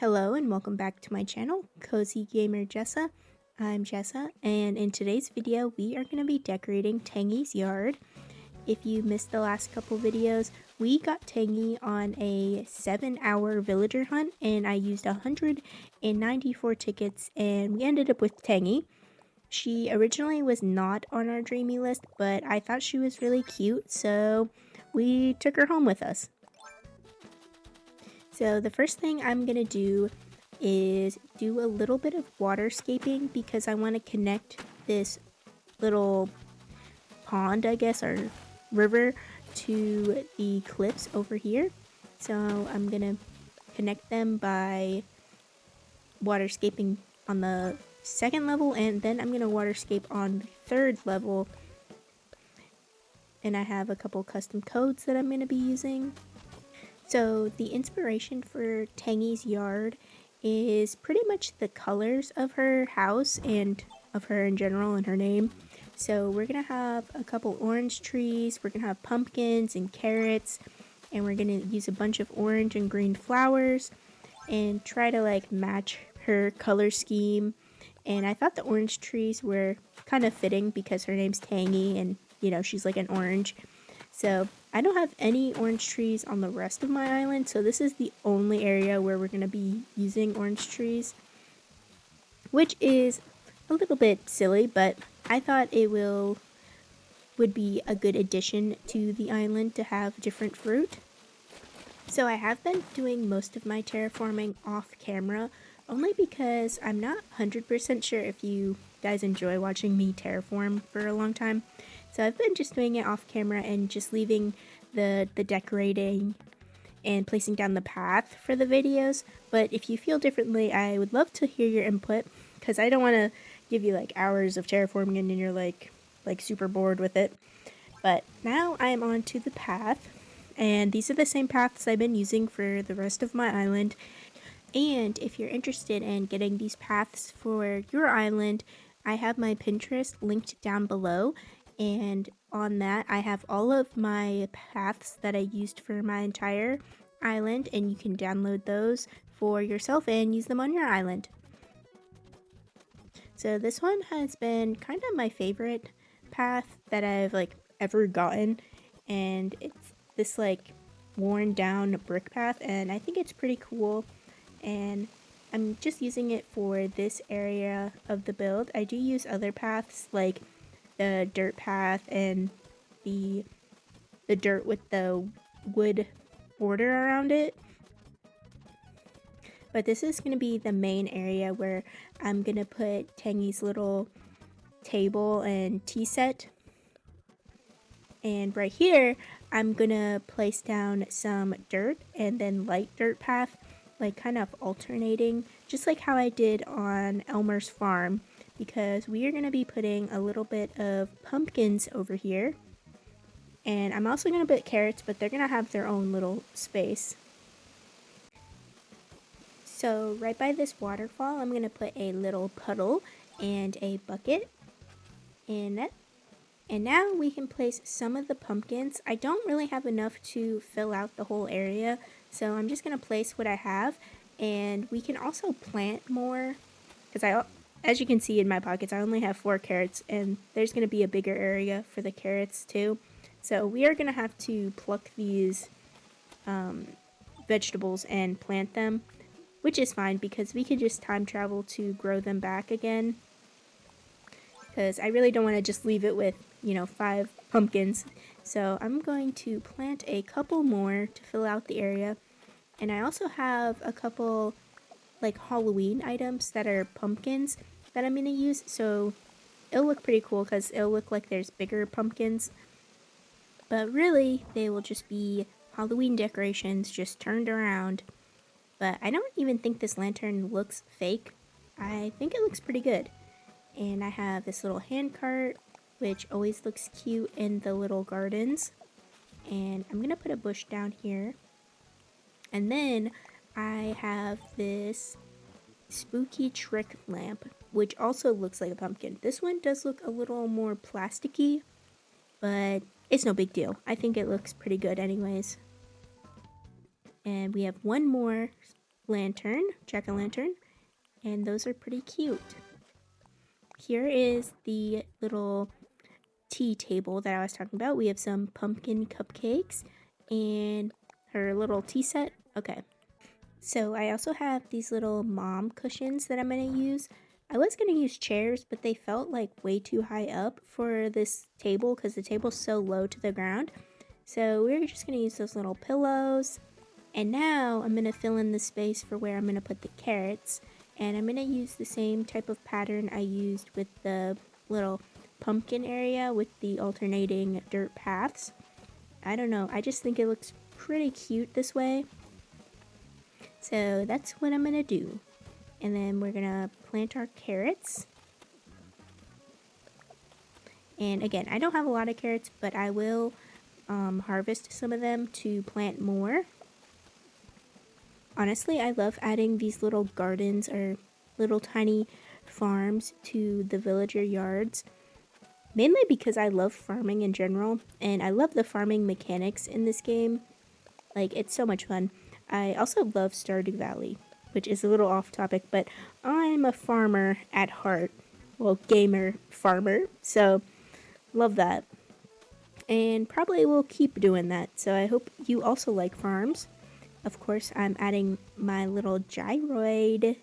Hello and welcome back to my channel, Cozy Gamer Jessa. I'm Jessa, and in today's video we are going to be decorating Tangy's yard. If you missed the last couple videos, we got Tangy on a 7-hour villager hunt and I used 194 tickets and we ended up with Tangy. She originally was not on our dreamy list, but I thought she was really cute, so we took her home with us. So the first thing I'm going to do is do a little bit of waterscaping because I want to connect this little pond, I guess, or river to the cliffs over here. So I'm going to connect them by waterscaping on the second level, and then I'm going to waterscape on the third level. And I have a couple custom codes that I'm going to be using. So the inspiration for Tangy's yard is pretty much the colors of her house and of her in general and her name. So we're going to have a couple orange trees, we're going to have pumpkins and carrots, and we're going to use a bunch of orange and green flowers and try to like match her color scheme. And I thought the orange trees were kind of fitting because her name's Tangy and, you know, she's like an orange. So I don't have any orange trees on the rest of my island, so this is the only area where we're going to be using orange trees, which is a little bit silly, but I thought it would be a good addition to the island to have different fruit. So I have been doing most of my terraforming off camera, only because I'm not 100% sure if you guys enjoy watching me terraform for a long time. So I've been just doing it off camera and just leaving the decorating and placing down the path for the videos. But if you feel differently, I would love to hear your input, because I don't want to give you like hours of terraforming and you're like super bored with it. But now I'm on to the path, and these are the same paths I've been using for the rest of my island. And if you're interested in getting these paths for your island, I have my Pinterest linked down below, and on that I have all of my paths that I used for my entire island, and you can download those for yourself and use them on your island. So this one has been kind of my favorite path that I've like ever gotten, and it's this like worn down brick path, and I think it's pretty cool, and I'm just using it for this area of the build. I do use other paths like the dirt path and the dirt with the wood border around it. But this is going to be the main area where I'm going to put Tangy's little table and tea set. And right here, I'm going to place down some dirt and then light dirt path, like kind of alternating, just like how I did on Elmer's farm, because we are going to be putting a little bit of pumpkins over here. And I'm also going to put carrots, but they're going to have their own little space. So right by this waterfall, I'm going to put a little puddle and a bucket in it. And now we can place some of the pumpkins. I don't really have enough to fill out the whole area, so I'm just going to place what I have. And we can also plant more, because as you can see in my pockets, I only have 4 carrots, and there's going to be a bigger area for the carrots too. So we are going to have to pluck these vegetables and plant them, which is fine because we could just time travel to grow them back again. Because I really don't want to just leave it with, 5 pumpkins. So I'm going to plant a couple more to fill out the area. And I also have a couple like Halloween items that are pumpkins that I'm going to use. So it'll look pretty cool because it'll look like there's bigger pumpkins. But really, they will just be Halloween decorations just turned around. But I don't even think this lantern looks fake. I think it looks pretty good. And I have this little hand cart, which always looks cute in the little gardens. And I'm going to put a bush down here. And then I have this spooky trick lamp, which also looks like a pumpkin. This one does look a little more plasticky, but it's no big deal. I think it looks pretty good anyways. And we have one more lantern, jack-o'-lantern, and those are pretty cute. Here is the little tea table that I was talking about. We have some pumpkin cupcakes and her little tea set. Okay. So I also have these little mom cushions that I'm going to use. I was going to use chairs, but they felt like way too high up for this table because the table's so low to the ground. So we're just going to use those little pillows. And now I'm going to fill in the space for where I'm going to put the carrots. And I'm going to use the same type of pattern I used with the little pumpkin area with the alternating dirt paths. I don't know, I just think it looks pretty cute this way. So that's what I'm going to do. And then we're going to plant our carrots. And again, I don't have a lot of carrots, but I will harvest some of them to plant more. Honestly, I love adding these little gardens or little tiny farms to the villager yards. Mainly because I love farming in general, and I love the farming mechanics in this game. Like, it's so much fun. I also love Stardew Valley, which is a little off topic, but I'm a farmer at heart. Well, gamer farmer, so love that. And probably will keep doing that, so I hope you also like farms. Of course, I'm adding my little gyroid.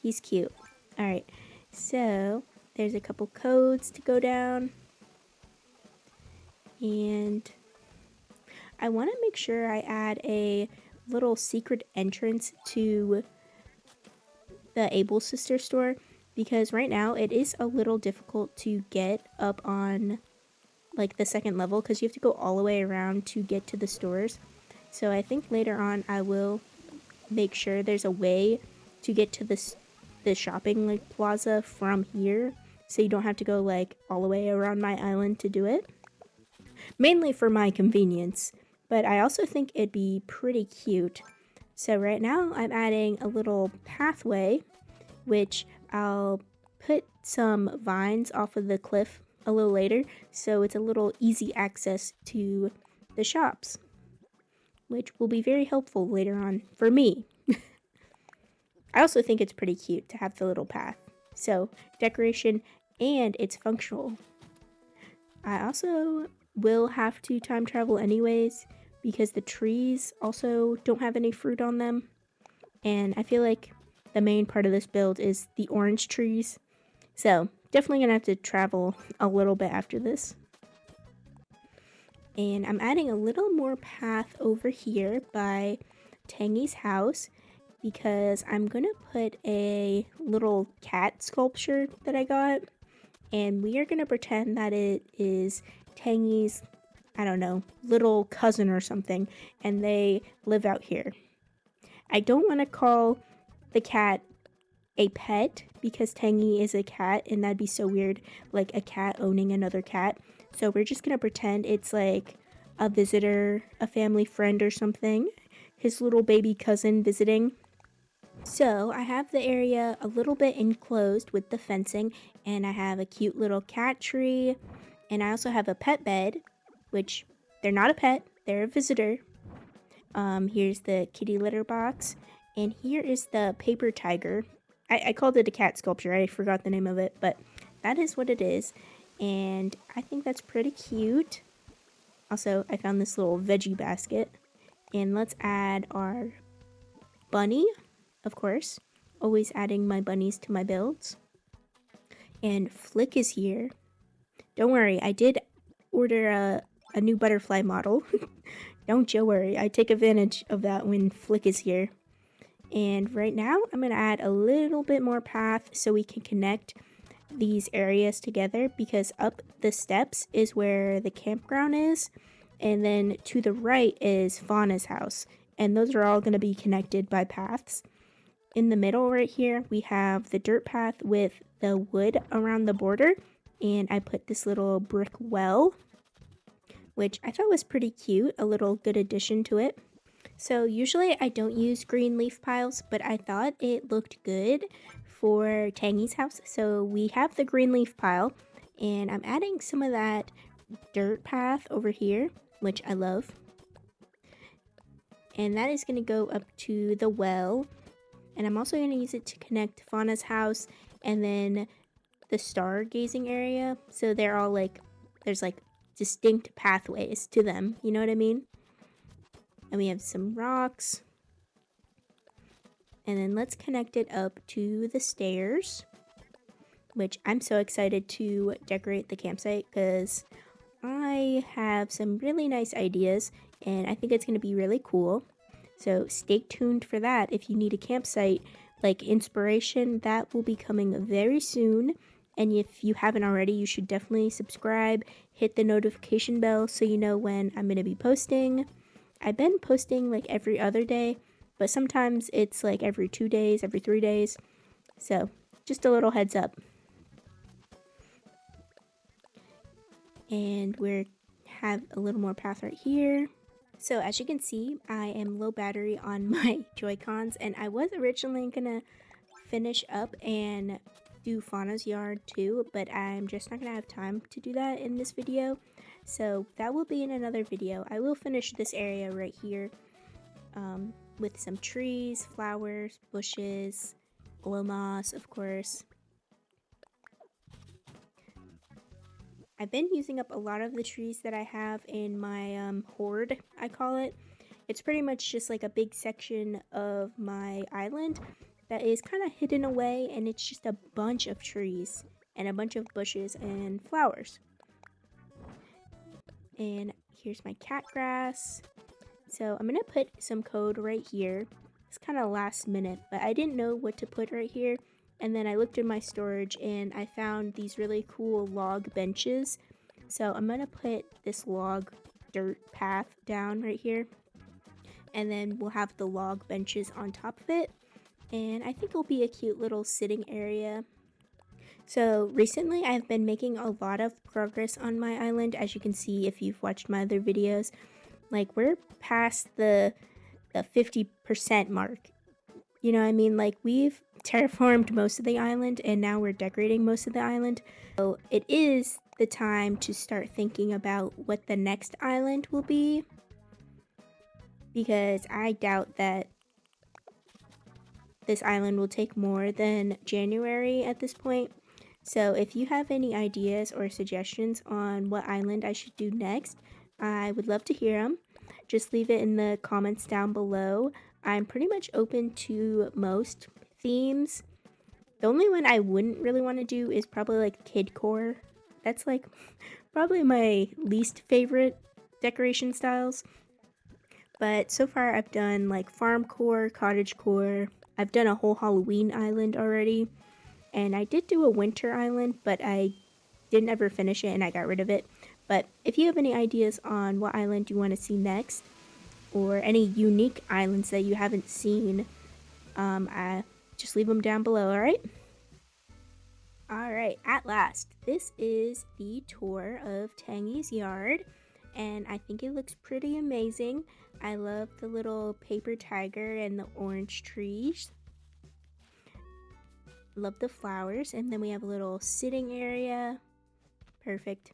He's cute. Alright, so there's a couple codes to go down. And I want to make sure I add a little secret entrance to the Able Sister store, because right now it is a little difficult to get up on like the second level because you have to go all the way around to get to the stores. So I think later on I will make sure there's a way to get to the shopping like plaza from here, so you don't have to go like all the way around my island to do it. Mainly for my convenience, but I also think it'd be pretty cute. So right now I'm adding a little pathway, which I'll put some vines off of the cliff a little later, so it's a little easy access to the shops, which will be very helpful later on for me. I also think it's pretty cute to have the little path. So, decoration and it's functional. I also will have to time travel anyways because the trees also don't have any fruit on them. And I feel like the main part of this build is the orange trees. So, definitely gonna have to travel a little bit after this. And I'm adding a little more path over here by Tangy's house because I'm gonna put a little cat sculpture that I got, and we are gonna pretend that it is Tangy's, I don't know, little cousin or something, and they live out here. I don't want to call the cat a pet because Tangy is a cat and that'd be so weird, like a cat owning another cat. So we're just gonna pretend it's like a visitor, a family friend or something, his little baby cousin visiting. So I have the area a little bit enclosed with the fencing, and I have a cute little cat tree, and I also have a pet bed, which they're not a pet, they're a visitor. Here's the kitty litter box, and here is the paper tiger. I called it a cat sculpture, I forgot the name of it, but that is what it is, and I think that's pretty cute. Also, I found this little veggie basket, and let's add our bunny, of course, always adding my bunnies to my builds. And Flick is here. Don't worry, I did order a new butterfly model. Don't you worry, I take advantage of that when Flick is here. And right now, I'm going to add a little bit more path so we can connect these areas together, because up the steps is where the campground is, and then to the right is Fauna's house, and those are all going to be connected by paths. In the middle right here, we have the dirt path with the wood around the border, and I put this little brick well, which I thought was pretty cute, a little good addition to it. So usually I don't use green leaf piles, but I thought it looked good for Tangy's house. So we have the green leaf pile, and I'm adding some of that dirt path over here, which I love. And that is going to go up to the well. And I'm also going to use it to connect Fauna's house and then the stargazing area. So they're all like, there's like distinct pathways to them. You know what I mean? And we have some rocks. And then let's connect it up to the stairs, which I'm so excited to decorate the campsite because I have some really nice ideas and I think it's going to be really cool. So stay tuned for that. If you need a campsite like inspiration, that will be coming very soon. And if you haven't already, you should definitely subscribe, hit the notification bell so you know when I'm going to be posting. I've been posting like every other day, but sometimes it's like every 2 days, every 3 days. So just a little heads up. And we have a little more path right here. So as you can see, I am low battery on my Joy-Cons, and I was originally gonna finish up and do Fauna's yard too, but I'm just not gonna have time to do that in this video. So that will be in another video. I will finish this area right here with some trees, flowers, bushes, glow moss, of course. I've been using up a lot of the trees that I have in my hoard, I call it. It's pretty much just like a big section of my island that is kind of hidden away, and it's just a bunch of trees and a bunch of bushes and flowers. And here's my cat grass. So I'm gonna put some code right here. It's kind of last minute, but I didn't know what to put right here. And then I looked in my storage and I found these really cool log benches. So I'm gonna put this log dirt path down right here. And then we'll have the log benches on top of it. And I think it'll be a cute little sitting area. So recently I've been making a lot of progress on my island, as you can see if you've watched my other videos. Like we're past the 50% mark. You know what I mean? Like we've terraformed most of the island and now we're decorating most of the island. So it is the time to start thinking about what the next island will be, because I doubt that this island will take more than January at this point. So if you have any ideas or suggestions on what island I should do next, I would love to hear them. Just leave it in the comments down below. I'm pretty much open to most themes. The only one I wouldn't really want to do is probably like kidcore. That's like probably my least favorite decoration styles. But so far I've done like farmcore, cottagecore. I've done a whole Halloween island already. And I did do a winter island, but I didn't ever finish it and I got rid of it. But if you have any ideas on what island you want to see next, or any unique islands that you haven't seen, just leave them down below, alright? Alright, at last, this is the tour of Tangy's yard, and I think it looks pretty amazing. I love the little paper tiger and the orange trees. Love the flowers, and then we have a little sitting area. Perfect.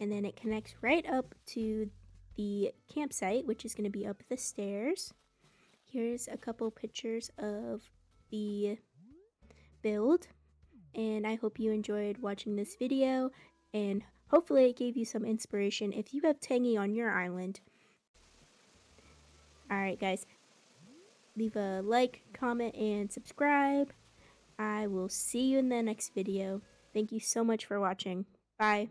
And then it connects right up to the campsite, which is going to be up the stairs. Here's a couple pictures of the build, and I hope you enjoyed watching this video, and hopefully it gave you some inspiration if you have Tangy on your island. Alright guys, leave a like, comment, and subscribe. I will see you in the next video. Thank you so much for watching. Bye.